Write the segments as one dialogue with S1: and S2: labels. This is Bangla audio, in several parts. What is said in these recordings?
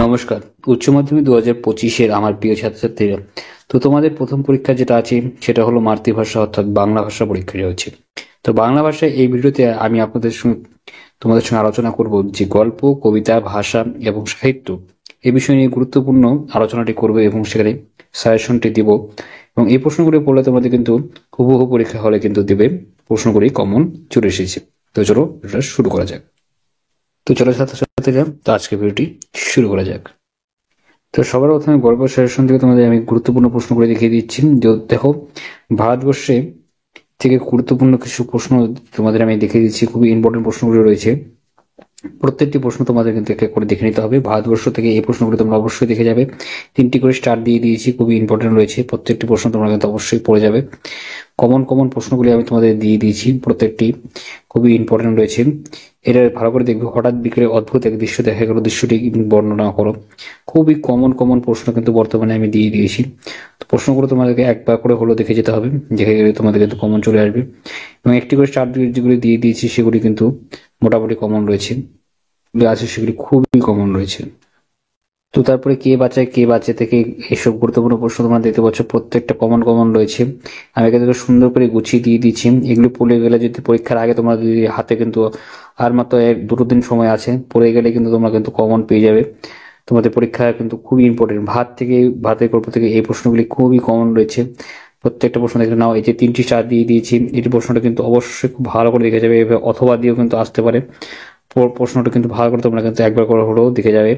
S1: নমস্কার। উচ্চ মাধ্যমিক 2025-এর আমার প্রিয় ছাত্রছাত্রীরা, তো তোমাদের প্রথম পরীক্ষা যেটা আছে সেটা হলো মাতৃভাষা অর্থাৎ বাংলা ভাষা পরীক্ষা হচ্ছে। তো বাংলা ভাষায় এই ভিডিওতে আমি তোমাদের সঙ্গে আলোচনা করব যে গল্প, কবিতা, ভাষা এবং সাহিত্য এই বিষয় নিয়ে গুরুত্বপূর্ণ আলোচনাটি করব এবং সেখানে সাজেশনটি দিব। এবং এই প্রশ্নগুলি পড়লে তোমাদের কিন্তু হুবহু পরীক্ষা হলে কিন্তু দেবে, প্রশ্নগুলি কমন চলে এসেছে। তো চলো এটা শুরু করা যাক। তো চলো ছাত্রছাত্রীরা, তো আজকে ভিডিওটি শুরু করা যাক। তো সবার প্রথমে গল্প সাজেশন থেকে তোমাদের আমি গুরুত্বপূর্ণ প্রশ্নগুলি দেখিয়ে দিচ্ছি। দেখো, ভারতবর্ষে থেকে গুরুত্বপূর্ণ কিছু প্রশ্ন তোমাদের আমি দেখিয়ে দিচ্ছি। খুবই ইম্পর্টেন্ট প্রশ্নগুলি রয়েছে। প্রত্যেকটি প্রশ্ন তোমাদের কিন্তু এক এক করে দেখে নিতে হবে। ভারতবর্ষ থেকে এই প্রশ্নগুলো তোমরা অবশ্যই দেখে যাবে। 3টি করে স্টার দিয়ে দিয়েছি, খুবই ইম্পর্টেন্ট রয়েছে। প্রত্যেকটি প্রশ্ন তোমরা কিন্তু অবশ্যই পড়ে যাবে। কমন প্রশ্নগুলি আমি তোমাদের দিয়ে দিয়েছি, প্রত্যেকটি খুবই ইম্পর্টেন্ট রয়েছে। এটা ভালো করে দেখবে। হঠাৎ বিকেলে অদ্ভুত এক দৃশ্য দেখা গেল, দৃশ্যটি বর্ণনা করো। খুবই কমন প্রশ্ন কিন্তু বর্তমানে আমি দিয়ে দিয়েছি। তো প্রশ্নগুলো তোমাদেরকে একবার করে হলো দেখে যেতে হবে, দেখে গেলে তোমাদের কিন্তু কমন চলে আসবে। এবং একটি করে স্টার যেগুলি দিয়ে দিয়েছি সেগুলি কিন্তু মোটামুটি কমন রয়েছে, আছে সেগুলি খুবই কমন রয়েছে। তো তারপরে কে বাঁচে থেকে এসব গুরুত্বপূর্ণ প্রশ্ন তোমরা দেখতে পাচ্ছ, প্রত্যেকটা কমন রয়েছে। আমি এখানে সুন্দর করে গুছিয়ে দিয়ে দিচ্ছি। এগুলো পড়ে গেলে যদি পরীক্ষার আগে তোমরা যদি হাতে কিন্তু আর মাত্র 1-2 দিন সময় আছে, পড়ে গেলে কিন্তু তোমরা কিন্তু কমন পেয়ে যাবে। তোমাদের পরীক্ষা কিন্তু খুবই ইম্পর্টেন্ট। ভারতের গল্প থেকে এই প্রশ্নগুলি খুবই কমন রয়েছে। প্রত্যেকটা প্রশ্ন দেখে নাও। এই যে 3টি স্টার দিয়ে দিয়েছি, এই প্রশ্নটা কিন্তু অবশ্যই খুব ভালো করে দেখে যাবে। অথবা দিয়েও কিন্তু আসতে পারে। প্রশ্নটা কিন্তু ভালো করে তোমরা কিন্তু একবার করে হলেও দেখে যাবে,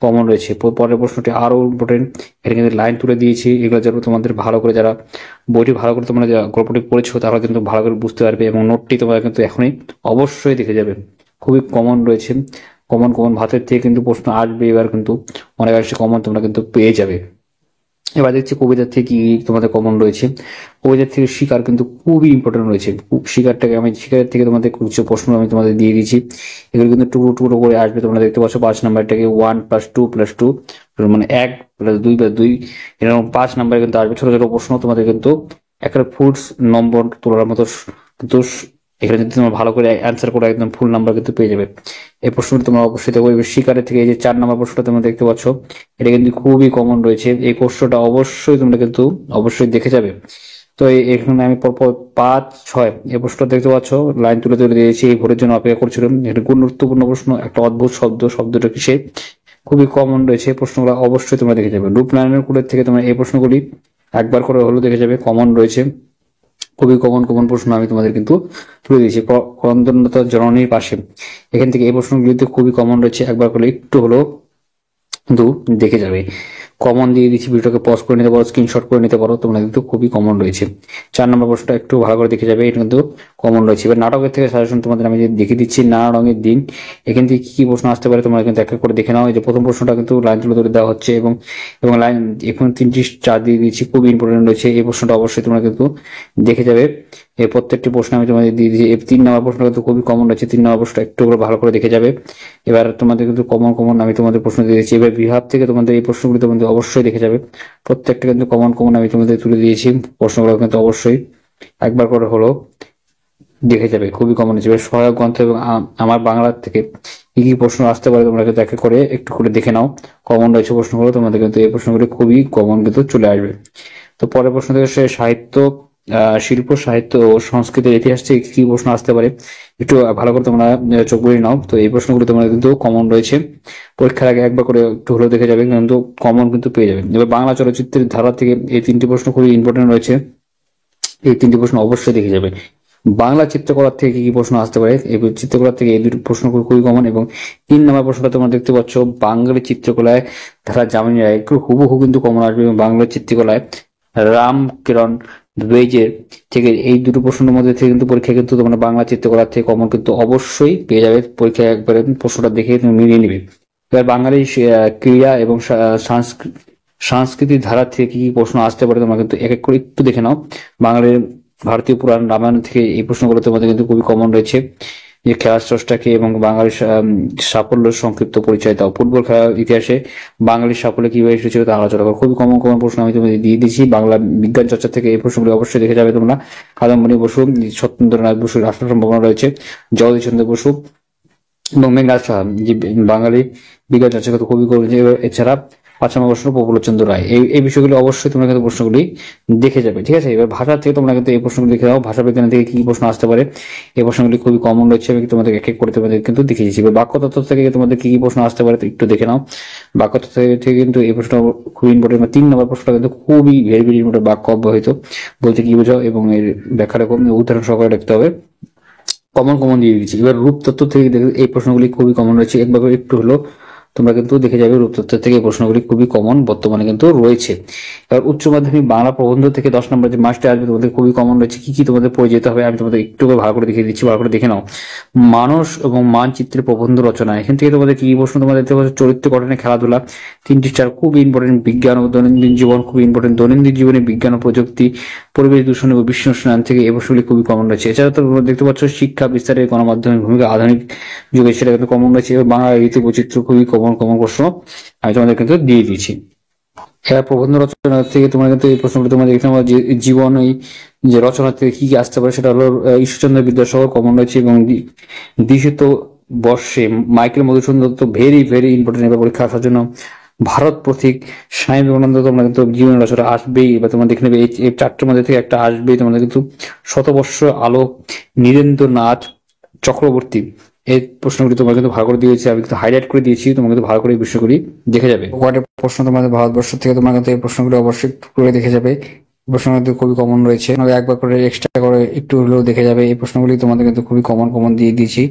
S1: কমন রয়েছে। পরের প্রশ্নটি আরো ইম্পর্টেন্ট। এটা কিন্তু লাইন তুলে দিয়েছি, এগুলো যেন তোমাদের ভালো করে, যারা বইটি ভালো করে তোমরা গল্পটি পড়েছো তারা কিন্তু ভালো করে বুঝতে পারবে। এবং নোটটি তোমরা কিন্তু এখনই অবশ্যই দেখে যাবে, খুবই কমন রয়েছে। কমন ভাতের থেকে কিন্তু প্রশ্ন আসবে, এবার কিন্তু অনেকাংশে কমন তোমরা কিন্তু পেয়ে যাবে। এবার দেখছি কবিতার থেকে কি তোমাদের কমন রয়েছে। কবিতার থেকে শিকার কিন্তু খুবই ইম্পর্টেন্ট রয়েছে। শিকারের থেকে তোমাদের কিছু প্রশ্ন আমি তোমাদের দিয়ে দিয়েছি। এগুলো কিন্তু টুকরো করে আসবে। তোমরা দেখতে পাচ্ছ 5 নাম্বারটাকে 1+2+2 মানে 1+2+2, এরকম 5 নাম্বার কিন্তু আসবে। ছোট প্রশ্ন তোমাদের কিন্তু একটা ফুল নম্বর তোলার মতো কিন্তু এখানে যদি তোমরা ভালো করে অ্যান্সার করে একদম ফুল নাম্বার কিন্তু পেয়ে যাবে। এই প্রশ্নটি তোমরা অবশ্যই দেখো। শিকারের থেকে এই যে 4 নাম্বার প্রশ্নটা তোমরা দেখতে পাচ্ছ, এটা কিন্তু খুবই কমন রয়েছে। এই প্রশ্নটা অবশ্যই তোমরা কিন্তু অবশ্যই দেখে যাবে। তো এখানে আমি পরপর 5-6 এই প্রশ্নটা দেখতে পাচ্ছ, লাইন তুলে দিয়েছি। এই ভোটের জন্য অপেক্ষা করছিলাম। এটা গুরুত্বপূর্ণ প্রশ্ন। একটা অদ্ভুত শব্দটা কিসে, খুবই কমন রয়েছে। এই প্রশ্নগুলো অবশ্যই তোমরা দেখে যাবে। রূপনারায়ণের কুলের থেকে তোমরা এই প্রশ্নগুলি একবার করে হলেও দেখে যাবে, কমন রয়েছে। খুবই কমন প্রশ্ন আমি তোমাদের কিন্তু তুলে দিয়েছি। ক্রন্দনরত জননীর পাশে, এখান থেকে এই প্রশ্নগুলিতে খুবই কমন রয়েছে। একবার করে একটু হলেও কিন্তু দেখে যাবে। কমন দিয়ে দিচ্ছি, ভিডিওটাকে পজ করে নিতে পারো, স্ক্রিনশট করে নিতে পারো, তোমরা কিন্তু খুবই কমন রয়েছে। 4 নম্বর প্রশ্নটা একটু ভালো করে দেখে যাবে, এটা কিন্তু কমন রয়েছে। এবার নাটকের থেকে সাজেশন তোমাদের আমি দেখিয়ে দিচ্ছি। নানা রঙের দিন, এখান থেকে কি প্রশ্ন আসতে পারে তোমরা কিন্তু এক এক করে দেখে নাও। এই যে প্রথম প্রশ্নটা কিন্তু লাইন তুলে দেওয়া হচ্ছে এবং লাইন এখন 3টি স্টার দিয়ে দিচ্ছি, খুবই ইম্পর্টেন্ট রয়েছে। এই প্রশ্নটা অবশ্যই তোমরা কিন্তু দেখে যাবে। এই প্রত্যেকটি প্রশ্ন আমি তোমাদের দিয়ে দিচ্ছি। এই 3 নম্বর প্রশ্নটা কিন্তু খুবই কমন রয়েছে। 3 নম্বর প্রশ্নটা একটু করে ভালো করে দেখে যাবে। এবার তোমাদের কিন্তু কমন আমি তোমাদের প্রশ্ন দিয়ে দিচ্ছি। এবার বিভাগ থেকে তোমাদের এই প্রশ্নগুলি তোমাদের অবশ্যই দেখে যাবে। প্রত্যেকটা কিন্তু কমন আমি তোমাদের তুলে দিয়েছি। প্রশ্নগুলো কিন্তু অবশ্যই একবার করে হলো দেখে যাবে, খুবই কমন হিসেবে। সহায়ক গ্রন্থ এবং আমার বাংলার থেকে কি কি প্রশ্ন আসতে পারে তোমরা কিন্তু একটা করে একটু করে দেখে নাও। কমন রয়েছে প্রশ্নগুলো, তোমাদের কিন্তু এই প্রশ্নগুলি খুবই কমন কিন্তু চলে আসবে। তো পরের প্রশ্ন থেকে সাহিত্য, শিল্প, সাহিত্য ও সংস্কৃতির ইতিহাস থেকে কি প্রশ্ন আসতে পারে একটু ভালো করে তোমরা চোখ বুলিয়ে নাও। তো এই প্রশ্নগুলো তোমরা কিন্তু কমন রয়েছে, পরীক্ষার আগে একবার করে একটু হলেও দেখে যাবে, কিন্তু কমন কিন্তু পেয়ে যাবে। এবার বাংলা চলচ্চিত্রের ধারা থেকে এই 3টি প্রশ্ন খুবই ইম্পর্টেন্ট রয়েছে। এই 3টি প্রশ্ন অবশ্যই দেখে যাবে। বাংলা চিত্রকলার থেকে কি প্রশ্ন আসতে পারে, এই চিত্রকলার থেকে এই 2টি প্রশ্ন খুবই কমন। এবং 3 নম্বর প্রশ্নটা তোমরা দেখতে পাচ্ছ, বাঙালি চিত্রকলায় ধারা যামিনী রায়, একটু হুবহু কিন্তু কমন আসবে। এবং বাংলা চিত্রকলায় রামকিরণ দ্বিবেদীর থেকে এই 2টো প্রশ্নের মধ্যে থেকে কিন্তু পরীক্ষা কিন্তু তোমরা বাংলা চিত্রকলার থেকে কমন কিন্তু অবশ্যই পেয়ে যাবে। পরীক্ষায় একবারে প্রশ্নটা দেখে তুমি মিলিয়ে নিবে। এবার বাঙালি ক্রীড়া এবং সাংস্কৃতিক ধারা থেকে কি প্রশ্ন আসতে পারে তোমরা কিন্তু এক এক করে একটু দেখে নাও। বাঙালির ভারতীয় পুরাণ রামায়ণ থেকে এই প্রশ্নগুলো তোমাদের কিন্তু খুবই কমন রয়েছে। যে খেলার স্রষ্টাকে এবং বাঙালির সাফল্য সংক্ষিপ্ত পরিচয় দাও। ফুটবল খেলার ইতিহাসে বাঙালির সাফল্য কিভাবে এসেছিল তা আলোচনা করো। খুবই কমন প্রশ্ন আমি তোমাদের দিয়ে দিয়েছি। বাংলা বিজ্ঞান চর্চা থেকে এই প্রশ্নগুলি অবশ্যই দেখে যাবে তোমরা। কাদম্বরী বসু, সত্যেন্দ্রনাথ বসুর রাষ্ট্র সম্ভাবনা রয়েছে। জগদীশ চন্দ্র বসু এবং মেঘনাথ সাহা যে বাঙালি বিজ্ঞান চর্চাগত কবি করেছে। এছাড়া 5 নম্বর প্রশ্ন প্রফুল্লচন্দ্র রায়। এই বিষয়গুলি অবশ্যই তোমরা কিন্তু প্রশ্নগুলি দেখে যাবে, ঠিক আছে। এবার ভাষা থেকে তোমরা কিন্তু এই প্রশ্নগুলি দেখে দাও, ভাষা বিজ্ঞান থেকে কি প্রশ্ন আসতে পারে। এই প্রশ্নগুলি খুবই কমন রয়েছে, আমি তোমাদের এক এক করে তোমাদের কিন্তু দেখিয়ে দিচ্ছি। এবার বাক্যতত্ত্ব থেকে তোমাদের কি কি প্রশ্ন আসতে পারে তো একটু দেখে নাও। বাক্যতত্ত্ব থেকে কিন্তু এই প্রশ্ন খুবই ইম্পর্টেন্ট। 3 নম্বর প্রশ্নটা কিন্তু খুবই ভেরি ভেরি ইম্পর্টেন্ট। বাক্য অব্যবহিত বলতে কি বোঝাও এবং এর ব্যাখ্যা রকম উদাহরণ সহকারে লিখতে হবে। কমন কমন দিয়ে দিচ্ছি। এবার রূপতত্ত্ব থেকে এই প্রশ্নগুলি খুবই কমন রয়েছে, একবার একটু হলো তোমরা কিন্তু দেখে যাবে। রূপতত্ত্ব থেকে এই প্রশ্নগুলি খুবই কমন বর্তমানে কিন্তু রয়েছে। এবার উচ্চ মাধ্যমিক বাংলা প্রবন্ধ থেকে 10 নম্বর যে মাসটা আসবে তোমাদের খুবই কমন রয়েছে। কি কি তোমাদের পড়ে যেতে হবে আমি তোমাদের একটু ভালো করে দেখিয়ে দিচ্ছি, ভালো করে দেখে নাও। মানুষ এবং মানচিত্রের প্রবন্ধ রচনা, এখান থেকে তোমাদের কি কি প্রশ্ন তোমাদের দেখতে পাচ্ছ। চরিত্র গঠনে খেলাধুলা 3টি স্টার, খুবই ইম্পর্টেন্ট। বিজ্ঞান ও দৈনন্দিন জীবন খুবই ইম্পর্টেন্ট। দৈনন্দিন জীবনে বিজ্ঞান ও প্রযুক্তি, পরিবেশ দূষণ এবং বিশ্ব উষ্ণায়ন থেকে এই প্রশ্নগুলি খুবই কমন রয়েছে। এছাড়া তো তোমরা দেখতে পাচ্ছ শিক্ষা বিস্তারে গণমাধ্যমের ভূমিকা আধুনিক যুগে, সেটা কিন্তু কমন রয়েছে। এবং বাংলা রীতি বৈচিত্র্য খুবই কমন কমন প্রশ্ন আমি তোমাদের কিন্তু দিয়ে দিয়েছি। এবার প্রবন্ধ রচনা থেকে তোমরা কিন্তু এই প্রশ্নগুলো তোমরা দেখতে পাবো যে জীবন এই যে রচনা থেকে কি কি আসতে পারে, সেটা হলো ঈশ্বরচন্দ্র বিদ্যাসাগর কমন রয়েছে। এবং দ্বিতীয়ত বর্ষে Michael Madhusudan Dutta very very important এবার পরীক্ষা আসার জন্য। ভারত প্রতীক স্বামী বিবেকানন্দ তোমরা কিন্তু জীবন রচনা আসবেই, বা তোমরা দেখে নেবে এই 4টের মধ্যে থেকে একটা আসবেই তোমাদের কিন্তু। শতবর্ষ আলোক নীরেন্দ্রনাথ চক্রবর্তী, এই প্রশ্নগুলি তোমার কিন্তু ভালো করে দিয়েছি, আমি কিন্তু হাইলাইট করে দিয়েছি, তোমার কিন্তু ভালো করে এই বিষয়গুলি দেখে যাবে। কয়েকটা প্রশ্ন তোমাদের ভারতবর্ষ থেকে তোমরা কিন্তু এই প্রশ্নগুলি অবশ্যই একটু করে দেখে যাবে। প্রশ্নগুলি কিন্তু খুবই কমন রয়েছে, একবার করে এক্সট্রা করে একটু হলেও দেখে যাবে। এই প্রশ্নগুলি তোমাদের কিন্তু খুবই কমন কমন দিয়ে দিয়েছি।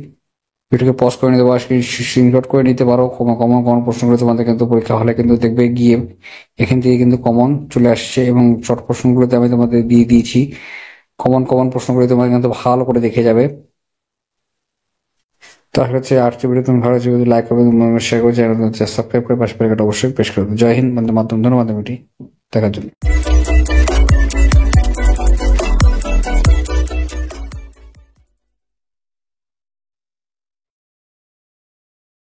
S1: ভিডিওকে পজ করে নিতে পারো, স্ক্রিনশট করে নিতে পারো। কমন কমন প্রশ্নগুলো তোমাদের কিন্তু পরীক্ষা হলে কিন্তু দেখবে গিয়ে এখান থেকে কিন্তু কমন চলে আসছে, এবং শর্ট প্রশ্নগুলোতে আমি তোমাদের দিয়ে দিয়েছি। কমন কমন প্রশ্নগুলো তোমাদের কিন্তু ভালো করে দেখে যাবে। তো আশা করছি আজকের ভিডিও তুমি ভালো লাগছে, লাইক করবে, শেয়ার করে চ্যানেল সাবস্ক্রাইব করে পাশে অবশ্যই প্রেস করে দেবে। জয় হিন্দ, বন্দে মাতরম। ধন্যবাদ ভিডিও দেখার জন্য।